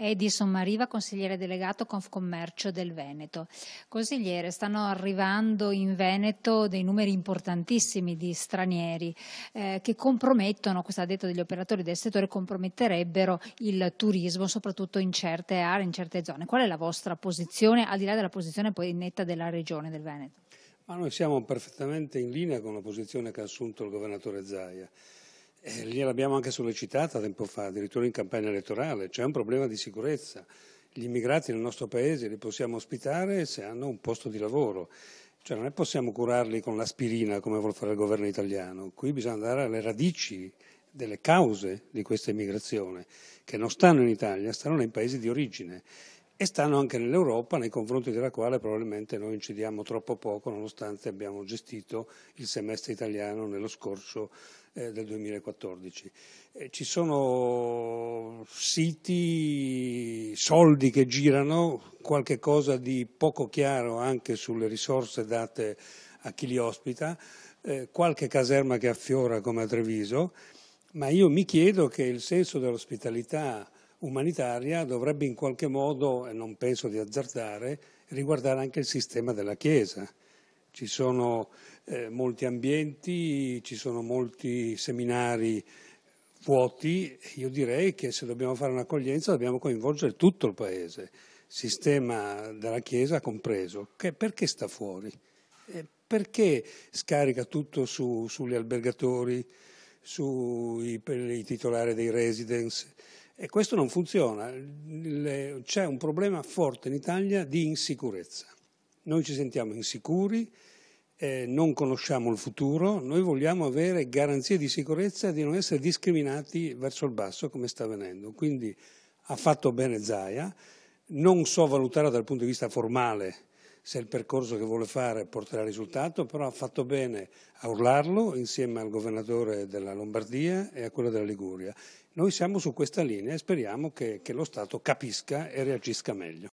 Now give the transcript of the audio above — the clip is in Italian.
Edison Mariva, consigliere delegato Confcommercio del Veneto. Consigliere, stanno arrivando in Veneto dei numeri importantissimi di stranieri che compromettono, questo ha detto degli operatori del settore, comprometterebbero il turismo, soprattutto in certe aree, in certe zone. Qual è la vostra posizione, al di là della posizione poi netta della Regione del Veneto? Ma noi siamo perfettamente in linea con la posizione che ha assunto il governatore Zaia. Gliel'abbiamo anche sollecitata tempo fa, addirittura in campagna elettorale. C'è un problema di sicurezza. Gli immigrati nel nostro paese li possiamo ospitare se hanno un posto di lavoro. Cioè non è possiamo curarli con l'aspirina come vuol fare il governo italiano. Qui bisogna andare alle radici delle cause di questa immigrazione, che non stanno in Italia, stanno nei paesi di origine. E stanno anche nell'Europa, nei confronti della quale probabilmente noi incidiamo troppo poco, nonostante abbiamo gestito il semestre italiano nello scorso del 2014. Ci sono siti, soldi che girano, qualche cosa di poco chiaro anche sulle risorse date a chi li ospita, qualche caserma che affiora come a Treviso, ma io mi chiedo che il senso dell'ospitalità umanitaria dovrebbe in qualche modo, e non penso di azzardare, riguardare anche il sistema della Chiesa. Ci sono molti ambienti, ci sono molti seminari vuoti, io direi che se dobbiamo fare un'accoglienza dobbiamo coinvolgere tutto il Paese, sistema della Chiesa compreso. Perché sta fuori? Perché scarica tutto sugli albergatori, sui titolari dei residence? E questo non funziona, c'è un problema forte in Italia di insicurezza. Noi ci sentiamo insicuri, non conosciamo il futuro, noi vogliamo avere garanzie di sicurezza e di non essere discriminati verso il basso come sta avvenendo. Quindi ha fatto bene Zaia, non so valutare dal punto di vista formale se il percorso che vuole fare porterà risultato, però ha fatto bene a urlarlo insieme al governatore della Lombardia e a quello della Liguria. Noi siamo su questa linea e speriamo che lo Stato capisca e reagisca meglio.